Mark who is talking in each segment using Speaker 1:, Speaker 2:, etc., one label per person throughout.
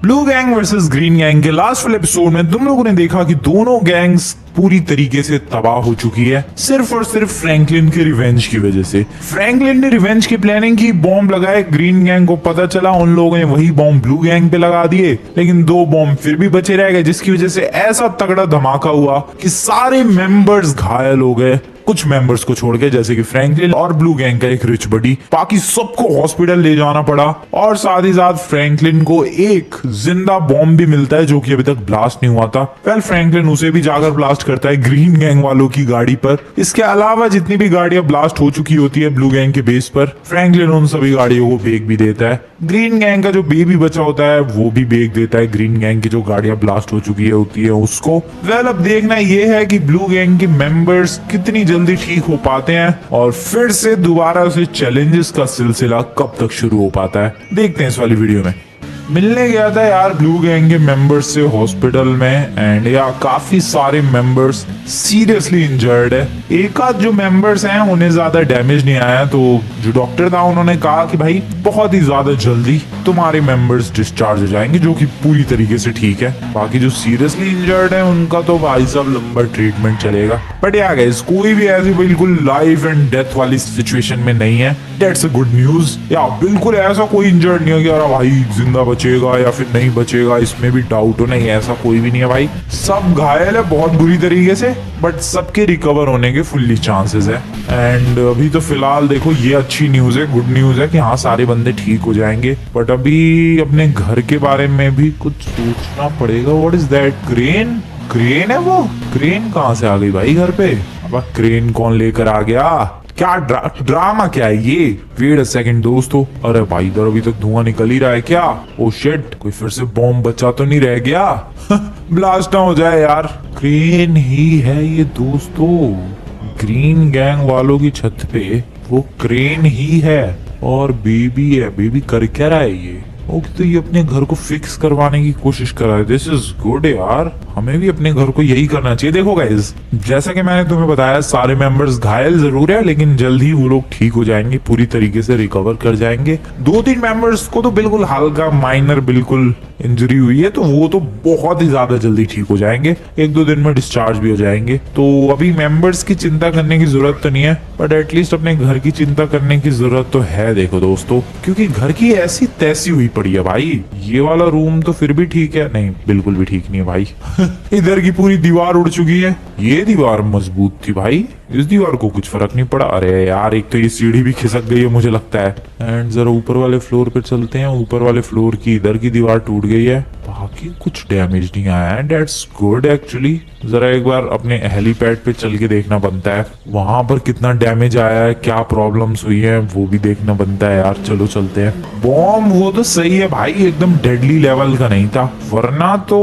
Speaker 1: Blue gang versus green gang के last वाले episode में तुम लोगों ने देखा कि दोनों गैंग्स पूरी तरीके से तबाह हो चुकी है, सिर्फ और सिर्फ फ्रैंकलिन के रिवेंज की वजह से। फ्रैंकलिन ने रिवेंज की प्लानिंग की, बॉम्ब लगाए, ग्रीन गैंग को पता चला, उन लोगों ने वही बॉम्ब ब्लू गैंग पे लगा दिए, लेकिन 2 बॉम्ब फिर भी बचे रह गए, जिसकी वजह से ऐसा तगड़ा धमाका हुआ कि सारे मेंबर्स घायल हो गए, कुछ मेंबर्स को छोड़ के, जैसे कि फ्रैंकलिन और ब्लू गैंग का एक रिच बडी। बाकी सबको हॉस्पिटल ले जाना पड़ा और साथ ही साथ फ्रैंकलिन को एक जिंदा बॉम्ब भी मिलता है जो कि अभी तक ब्लास्ट नहीं हुआ था। वेल, फ्रैंकलिन उसे भी जाकर ब्लास्ट करता है ग्रीन गैंग वालों की गाड़ी पर। इसके अलावा जितनी भी गाड़ियां ब्लास्ट हो चुकी होती है ब्लू गैंग के बेस पर, फ्रैंकलिन उन सभी गाड़ियों को बेच भी देता है। ग्रीन गैंग का जो बेबी बचा होता है वो भी बेच देता है ग्रीन गैंग की जो गाड़ियां ब्लास्ट हो चुकी होती है उसको। वेल, अब देखना यह है कि ब्लू गैंग के मेंबर्स कितनी जल्दी ठीक हो पाते हैं और फिर से दोबारा से चैलेंजेस का सिलसिला कब तक शुरू हो पाता है, देखते हैं इस वाली वीडियो में। मिलने गया था यार ब्लू गैंग के मेंबर्स से हॉस्पिटल में, एंड यार काफी सारे मेंबर्स सीरियसली इंजर्ड है। एक आध जो मेंबर्स हैं उन्हें ज्यादा डैमेज नहीं आया, तो जो डॉक्टर था उन्होंने कहा कि भाई बहुत ही ज्यादा जल्दी तुम्हारे मेंबर्स डिस्चार्ज हो जाएंगे, जो कि पूरी तरीके से ठीक है। बाकी जो सीरियसली इंजर्ड है उनका तो भाई साहब लंबा ट्रीटमेंट चलेगा। बट यार गाइस, कोई भी ऐसी बिल्कुल लाइफ एंड डेथ वाली सिचुएशन में नहीं है, दैट्स अ गुड न्यूज। या बिल्कुल ऐसा कोई इंजर्ड नहीं हो कि यार भाई जिंदा बचेगा या फिर नहीं बचेगा, इसमें भी डाउट हो, नहीं ऐसा कोई भी नहीं है भाई। सब घायल है बहुत बुरी तरीके से, बट सबके रिकवर होने के फुल्ली चांसेस है। एंड अभी तो फिलहाल देखो, ये अच्छी न्यूज है, गुड न्यूज है कि हाँ सारे बंदे ठीक हो जाएंगे। बट अभी अपने घर के बारे में भी कुछ सोचना पड़ेगा। What is that? Crane? Crane है वो? क्रेन कहाँ से आ गई भाई घर पे? अब क्रेन कौन लेकर आ गया? क्या ड्रामा क्या है ये? वेट अ सेकंड दोस्तों, अरे भाई इधर अभी तक धुआं निकल ही रहा है क्या? ओ शिट, कोई फिर से बॉम्ब बचा तो नहीं रह गया? ब्लास्ट ना हो जाए यार। क्रेन ही है ये दोस्तों, ग्रीन गैंग वालों की छत पे वो क्रेन ही है और बेबी है। बेबी कर क्या रहा है ये? ओके, तो ये अपने घर को फिक्स करवाने की कोशिश कर रहा है। दिस इज गुड यार, हमें भी अपने घर को यही करना चाहिए। देखो गाइस, जैसा कि मैंने तुम्हें बताया, सारे मेंबर्स घायल जरूर है, लेकिन जल्द ही वो लोग ठीक हो जाएंगे, पूरी तरीके से रिकवर कर जाएंगे। 2-3 मेंबर्स को तो बिल्कुल हल्का माइनर बिल्कुल इंजरी हुई है, तो वो तो बहुत ही ज्यादा जल्दी ठीक हो जाएंगे, 1-2 दिन में डिस्चार्ज भी हो जाएंगे। तो अभी मेंबर्स की चिंता करने की जरूरत तो नहीं है, बट एटलीस्ट अपने घर की चिंता करने की जरूरत तो है। देखो दोस्तों, क्योंकि घर की ऐसी तैसी हुई पड़ी है भाई। ये वाला रूम तो फिर भी ठीक है, नहीं बिल्कुल भी ठीक नहीं है भाई। इधर की पूरी दीवार उड़ चुकी है, ये दीवार मजबूत थी भाई, इस दीवार को कुछ फर्क नहीं पड़ा। अरे यार, एक तो ये सीढ़ी भी खिसक गई है मुझे लगता है। एंड जरा ऊपर वाले फ्लोर पे चलते हैं। ऊपर वाले फ्लोर की इधर की दीवार टूट गई है, बाकी कुछ डैमेज नहीं आया है, दैट्स गुड एक्चुअली। जरा एक बार अपने हेलीपैड पे चल के देखना बनता है, वहां पर कितना डैमेज आया है, क्या प्रॉब्लम्स हुई है, वो भी देखना बनता है यार। चलो चलते हैं। बॉम्ब वो तो सही है भाई, एकदम डेडली लेवल का नहीं था, वरना तो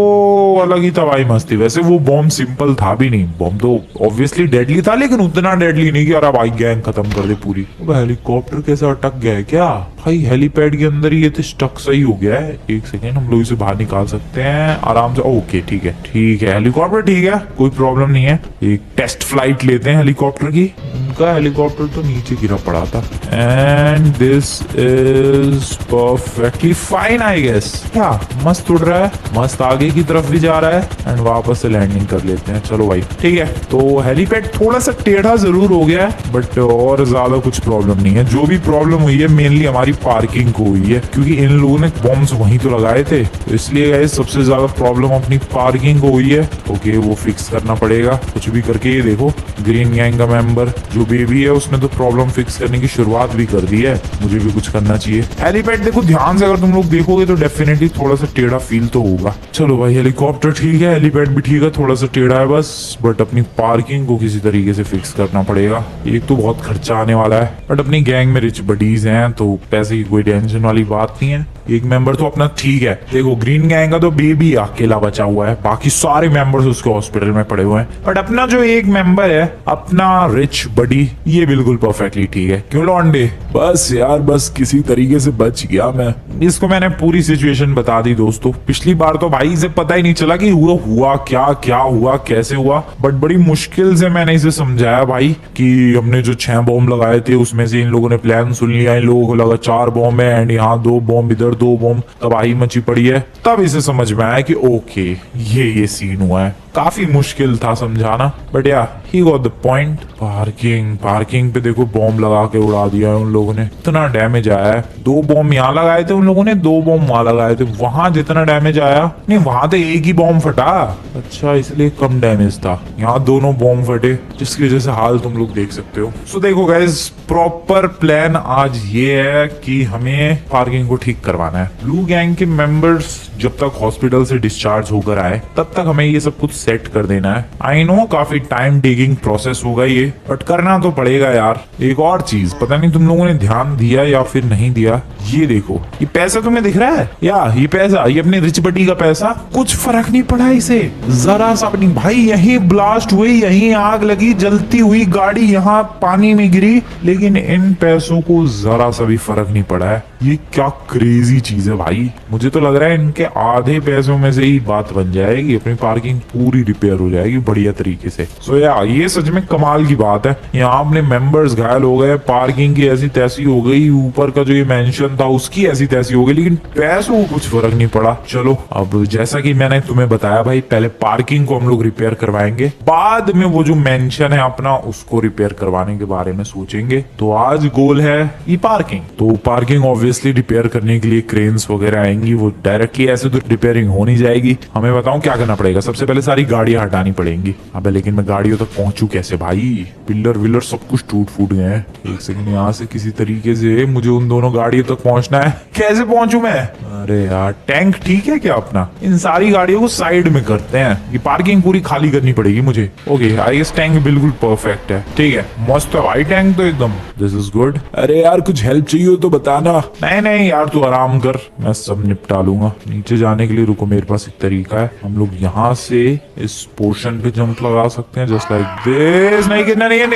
Speaker 1: अलग ही तबाही मस्ती। वैसे वो बॉम्ब सिंपल था भी नहीं, बॉम्ब तो ऑब्वियसली डेडली था, लेकिन उतना डेडली नहीं कि यार भाई गैंग खत्म कर दे पूरी। हेलीकॉप्टर कैसे अटक गया है क्या भाई? हेलीपैड के अंदर ही ये तो स्टक सही हो गया है। एक सेकेंड, हम लोग इसे बाहर निकाल सकते हैं आराम से। ओके ठीक है, ठीक है, हेलीकॉप्टर ठीक है, कोई प्रॉब्लम नहीं है। एक टेस्ट फ्लाइट लेते हैं हेलीकॉप्टर की। उनका हेलीकॉप्टर तो नीचे गिरा पड़ा था। And this is perfectly fine I guess. क्या मस्त उड़ रहा है, मस्त आगे की तरफ भी जा रहा है, एंड वापस से लैंडिंग कर लेते हैं। चलो भाई ठीक है। तो हेलीपैड थोड़ा सा टेढ़ा जरूर हो गया है, बट और ज्यादा कुछ प्रॉब्लम नहीं है। जो भी प्रॉब्लम हुई है मेनली हमारी पार्किंग को हुई है, क्योंकि इन लोगों ने बॉम्ब्स वहीं तो लगाए थे, तो इसलिए गाइस सबसे ज्यादा प्रॉब्लम अपनी पार्किंग को हुई है। ओके, वो फिक्स करना पड़ेगा कुछ भी करके। ये देखो, ग्रीन गैंग का मेंबर जो बेबी है उसने तो प्रॉब्लम फिक्स करने की शुरुआत भी कर दी है, मुझे भी कुछ करना चाहिए। हेलीपैड देखो ध्यान से, अगर तुम लोग देखोगे तो डेफिनेटली थोड़ा सा टेढ़ा फील तो होगा। चलो भाई, हेलीकॉप्टर ठीक है, हेलीपैड भी ठीक है, थोड़ा सा टेढ़ा है बस, बट अपनी पार्किंग को किसी तरीके से फिक्स करना पड़ेगा। एक तो बहुत खर्चा आने वाला है, बट अपनी गैंग में रिच बडीज हैं तो पैसे की कोई टेंशन वाली बात नहीं है। एक मेंबर तो अपना ठीक है। देखो, ग्रीन गैंग का तो बेबी अकेला बचा हुआ है, बाकी सारे मेंबर्स उसके हॉस्पिटल में पड़े हुए हैं, बट अपना जो एक मेंबर है, अपना रिच बडी, ये बिल्कुल परफेक्टली ठीक है। क्यों लॉन्डे? बस यार, बस किसी तरीके से बच गया मैं। इसको मैंने पूरी सिचुएशन बता दी दोस्तों। पिछली बार तो भाई इसे पता ही नहीं चला कि हुआ क्या, क्या हुआ, कैसे हुआ, बट बड़ी मुश्किल से मैंने इसे समझाया भाई कि हमने जो 6 बॉम्ब लगाए थे उसमें से इन लोगों ने प्लान सुन लिया, इन लोगों को लगा 4 बॉम्ब है, एंड यहाँ 2 बॉम्ब इधर ऊपर 2 बॉम्ब, तबाही मची पड़ी है। तब इसे समझ में आया कि ओके ये सीन हुआ है। काफी मुश्किल था समझाना, बट या he got the point. Parking पे देखो बॉम्ब लगा के उड़ा दिया है उन लोगों ने, इतना डैमेज आया है। 2 बॉम्ब यहाँ लगाए थे उन लोगों ने, 2 बॉम्ब वहां लगाए थे, वहां जितना डैमेज आया नहीं वहां तो एक ही बॉम्ब फटा। अच्छा इसलिए कम डैमेज था, यहाँ दोनों बॉम्ब फटे, जिसकी वजह से हाल तुम लोग देख सकते हो। सो देखो गाइस, प्रॉपर प्लान आज ये है कि हमें पार्किंग को ठीक करवाना है। ब्लू गैंग के मेंबर्स जब तक हॉस्पिटल से डिस्चार्ज होकर आए तब तक हमें ये सब कुछ सेट कर देना है। आई नो काफी टाइम टेकिंग प्रोसेस होगा ये, बट करना तो पड़ेगा यार। एक और चीज, पता नहीं तुम लोगों ने ध्यान दिया या फिर नहीं दिया, ये देखो ये पैसा तुम्हें दिख रहा है या ये पैसा, ये अपने रिच बटी का पैसा, कुछ फर्क नहीं पड़ा इसे जरा सा नहीं। भाई यही ब्लास्ट हुई, यही आग लगी, जलती हुई गाड़ी यहाँ पानी में गिरी, लेकिन इन पैसों को जरा सा भी फर्क नहीं पड़ा है। ये क्या क्रेजी चीज है भाई। मुझे तो लग रहा है इनके आधे पैसों में से ही बात बन जाएगी, अपनी पार्किंग पूरी रिपेयर हो जाएगी बढ़िया तरीके से। सो यार ये सच में कमाल की बात है। यहाँ अपने मेंबर्स घायल हो गए, पार्किंग की ऐसी तैसी हो गई, ऊपर का जो ये मेंशन था उसकी ऐसी तैसी हो गई, लेकिन पैसों को कुछ फर्क नहीं पड़ा। चलो अब जैसा कि मैंने तुम्हें बताया भाई, पहले पार्किंग को हम लोग रिपेयर करवाएंगे, बाद में वो जो मेंशन है अपना उसको रिपेयर करवाने के बारे में सोचेंगे। तो आज गोल है ये पार्किंग। तो पार्किंग ऑब्वियसली रिपेयर करने के लिए क्रेन्स वगैरह आएंगी, वो डायरेक्टली ऐसे तो रिपेयरिंग हो नहीं जाएगी। हमें बताऊं क्या करना पड़ेगा, सबसे पहले सारी गाड़ियां हटानी पड़ेंगी। अबे लेकिन मैं गाड़ियों तक पहुंचू कैसे भाई, पिलर विलर सब कुछ टूट फूट गए हैं। एक सेकंड, यहाँ से किसी तरीके से मुझे उन दोनों गाड़ियों तक पहुंचना है। कैसे पहुंचू मैं? अरे यार टैंक ठीक है क्या अपना? इन सारी गाड़ियों को साइड में करते हैं, ये पार्किंग पूरी खाली करनी पड़ेगी मुझे। ओके आई गेस टैंक बिल्कुल परफेक्ट है, ठीक है मस्त है भाई टैंक तो एकदम, दिस इज गुड। अरे यार कुछ हेल्प चाहिए हो तो बताना। नहीं यार तू आराम कर, मैं सब निपटा लूंगा। नीचे जाने के लिए रुको, मेरे पास एक तरीका है। हम लोग यहाँ से इस पोर्शन पे जंप लगा सकते हैं जस्ट लाइक दिस। नहीं गिरना नहीं है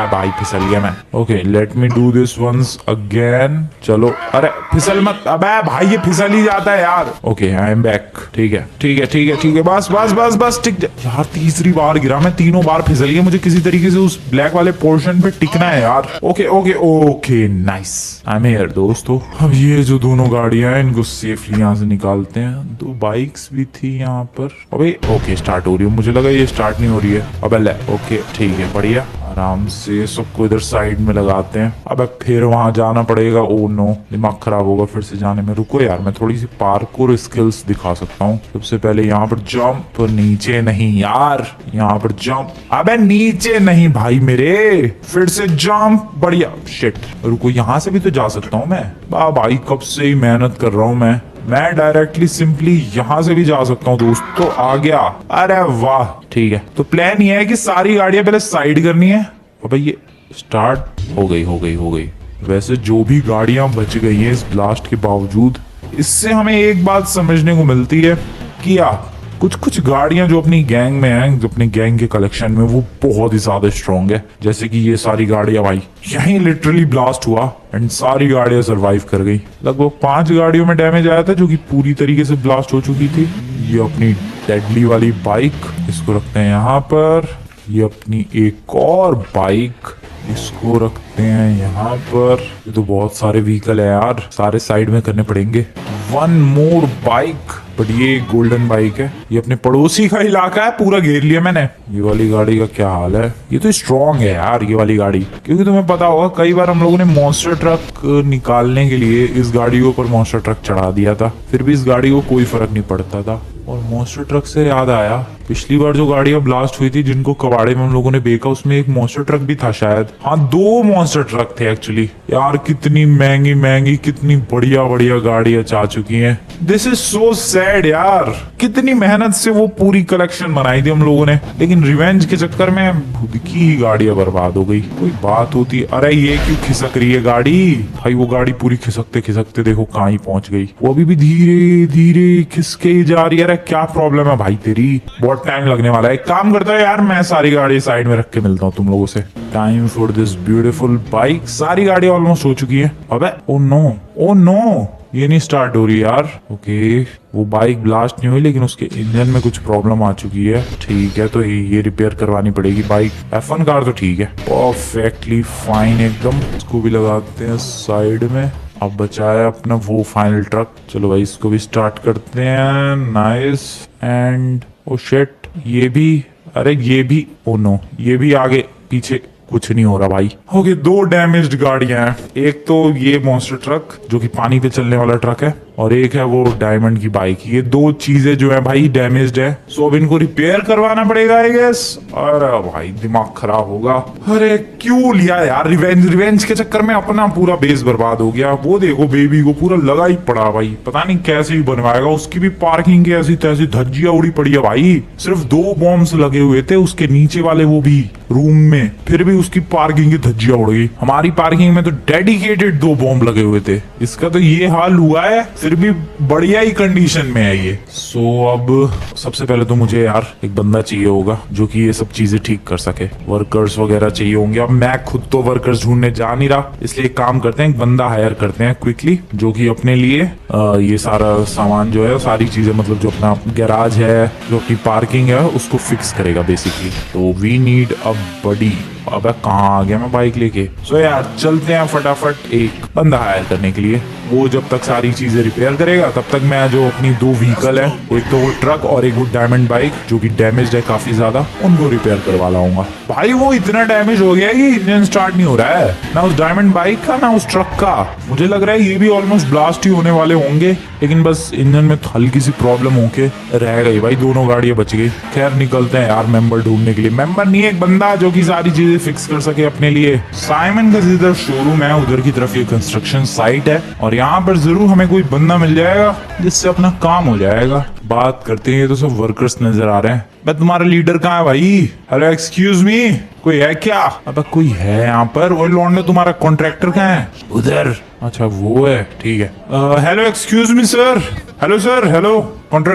Speaker 1: भाई, फिसल गया मैं। Okay let me do this once again. चलो अरे फिसल मत, अबे भाई ये फिसल ही जाता है यार। ओके आई एम बैक, ठीक है बस टिक यार। तीसरी बार गिरा मैं, तीनों बार फिसल गया। मुझे किसी तरीके से उस ब्लैक वाले पोर्शन पे टिकना है यार। Okay nice, I am here दोस्तों। अब ये जो दोनों गाड़ियां हैं इनको सेफली यहाँ से निकालते हैं। 2 बाइक्स भी थी यहाँ पर। अबे ओके स्टार्ट हो रही है, मुझे लगा ये स्टार्ट नहीं हो रही है। अबे ले ओके ठीक है बढ़िया, आराम से सबको इधर साइड में लगाते हैं। अब फिर वहां जाना पड़ेगा। ओ नो दिमाग खराब होगा फिर से जाने में। रुको यार मैं थोड़ी सी पार्कोर स्किल्स दिखा सकता हूँ। सबसे पहले यहाँ पर जंप, नीचे नहीं यार, यहाँ पर जंप। अबे नीचे नहीं भाई मेरे, फिर से जंप, बढ़िया। शिट रुको, यहाँ से भी तो जा सकता हूँ मैं। भाई कब से ही मेहनत कर रहा हूँ मैं डायरेक्टली सिंपली यहाँ से भी जा सकता हूँ दोस्तों। आ गया, अरे वाह ठीक है। तो प्लान ये है कि सारी गाड़ियां पहले साइड करनी है। अबे ये स्टार्ट हो गई। वैसे जो भी गाड़ियां बच गई हैं इस ब्लास्ट के बावजूद, इससे हमें एक बात समझने को मिलती है कि यार कुछ गाड़ियां जो अपनी गैंग में हैं, जो अपनी गैंग के कलेक्शन में, वो बहुत ही ज्यादा स्ट्रॉन्ग है। जैसे कि ये सारी गाड़ियां भाई, यहीं लिटरली ब्लास्ट हुआ एंड सारी गाड़ियां सरवाइव कर गई। लगभग 5 गाड़ियों में डैमेज आया था जो कि पूरी तरीके से ब्लास्ट हो चुकी थी। ये अपनी डेडली वाली बाइक, इसको रखते हैं यहाँ पर। ये अपनी एक और बाइक, इसको रखते हैं यहाँ पर। ये तो बहुत सारे व्हीकल है यार, सारे साइड में करने पड़ेंगे। 1 मोर बाइक, बट ये गोल्डन बाइक है। ये अपने पड़ोसी का इलाका है, पूरा घेर लिया मैंने। ये वाली गाड़ी का क्या हाल है? ये तो स्ट्रॉन्ग है यार ये वाली गाड़ी, क्योंकि तुम्हें पता होगा कई बार हम लोगों ने मॉन्स्टर ट्रक निकालने के लिए इस गाड़ी के ऊपर मॉन्स्टर ट्रक चढ़ा दिया था, फिर भी इस गाड़ी को कोई फर्क नहीं पड़ता था। और मॉन्स्टर ट्रक से याद आया, पिछली बार जो गाड़ियां ब्लास्ट हुई थी जिनको कबाड़े में हम लोगों ने बेचा, उसमें एक मॉन्स्टर ट्रक भी था शायद। हाँ 2 मॉन्स्टर ट्रक थे एक्चुअली। यार कितनी महंगी कितनी बढ़िया गाड़ियां जा चुकी हैं। दिस इज सो सैड यार। कितनी मेहनत से वो पूरी कलेक्शन बनाई थी हम लोगों ने, लेकिन रिवेंज के चक्कर में खुद की ही गाड़ियां बर्बाद हो गई। कोई बात होती, अरे ये क्यों खिसक रही है गाड़ी भाई? वो गाड़ी पूरी खिसकते देखो कहाँ ही पहुंच गई। वो अभी भी धीरे खिसके ही जा रही है। क्या प्रॉब्लम है भाई तेरी? बहुत टाइम लगने वाला है। एक काम करता है यार, मैं सारी गाड़ी साइड में रख के मिलता हूँ तुम लोगों से। Time for this beautiful bike. सारी गाड़ी ऑलमोस्ट हो चुकी है। अबे ओ नो ये नहीं स्टार्ट हो रही यार। ओके वो बाइक ब्लास्ट नहीं हुई, लेकिन उसके इंजन में कुछ प्रॉब्लम आ चुकी है। ठीक है तो ये रिपेयर करवानी पड़ेगी। बाइक F1 कार तो ठीक है, परफेक्टली फाइन एकदम। इसको भी लगाते हैं साइड में। अब बचा है अपना वो फाइनल ट्रक। चलो भाई इसको भी स्टार्ट करते हैं। नाइस। एंड ओ शिट, ये भी, अरे ये भी, ओ नो, ये भी आगे पीछे कुछ नहीं हो रहा भाई। ओके, दो डैमेज्ड गाड़ियां हैं। एक तो ये मॉन्स्टर ट्रक जो कि पानी पे चलने वाला ट्रक है, और एक है वो डायमंड की बाइक। ये दो चीजें जो है भाई डैमेज्ड है, सो अब इनको रिपेयर करवाना पड़ेगा आई गेस। अरे भाई दिमाग खराब होगा। अरे क्यों लिया यार, रिवेंज के चक्कर में अपना पूरा बेस बर्बाद हो गया। वो देखो बेबी को पूरा लगा ही पड़ा भाई, पता नहीं कैसे भी बनवाएगा। उसकी भी पार्किंग की ऐसी तैसी धज्जियां उड़ी पड़ी है भाई। सिर्फ 2 बॉम्ब्स लगे हुए थे उसके नीचे वाले, वो भी रूम में, फिर भी उसकी पार्किंग की धज्जियां उड़ गई। हमारी पार्किंग में तो डेडिकेटेड 2 बॉम्ब लगे हुए थे, इसका तो ये हाल हुआ है। फिर भी बढ़िया ही कंडीशन में है ये। सो अब सबसे पहले तो मुझे यार एक बंदा चाहिए होगा जो कि ये सब चीजें ठीक कर सके। वर्कर्स वगैरह चाहिए होंगे। अब मैं खुद तो वर्कर्स ढूंढने जा नहीं रहा, इसलिए एक काम करते हैं, एक बंदा हायर करते हैं क्विकली, जो कि अपने लिए ये सारा सामान जो है, सारी चीजें, मतलब जो अपना गैराज है, जो अपनी पार्किंग है, उसको फिक्स करेगा बेसिकली। तो वी नीड अ बडी। अब कहाँ आ गया मैं बाइक लेके। सो यार चलते हैं फटाफट एक बंदा हायर करने के लिए। वो जब तक सारी चीजें रिपेयर करेगा तब तक मैं जो अपनी 2 व्हीकल है, एक तो वो ट्रक और एक वो डायमंड बाइक जो कि डैमेज है काफी ज्यादा, उनको रिपेयर करवा लाऊंगा। भाई वो इतना डैमेज हो गया कि इंजन स्टार्ट नहीं हो रहा है, ना उस डायमंड बाइक का ना उस ट्रक का। मुझे लग रहा है ये भी ऑलमोस्ट ब्लास्ट ही होने वाले होंगे, लेकिन बस इंजन में हल्की सी प्रॉब्लम होके रह गई भाई। दोनों गाड़ियां बच गई। खैर निकलते हैं यार मेंबर ढूंढने के लिए। मेंबर नहीं, एक बंदा जो कि सारी चीजें फिक्स कर सके अपने लिए। साइमन का जिधर शोरूम है उधर की तरफ ये कंस्ट्रक्शन साइट है, और यहाँ पर जरूर हमें कोई बंदा मिल जाएगा जिससे अपना काम हो जाएगा। बात करते हैं, ये तो सब वर्कर्स नजर आ रहे हैं। मैं तुम्हारा लीडर कहाँ है भाई? हेलो एक्सक्यूज मी, कोई है क्या? अब कोई है यहाँ पर? वो लौंडे तुम्हारा कॉन्ट्रैक्टर कहाँ है? उधर। अच्छा वो है, ठीक है। Hello excuse me sir. Hello sir, hello contractor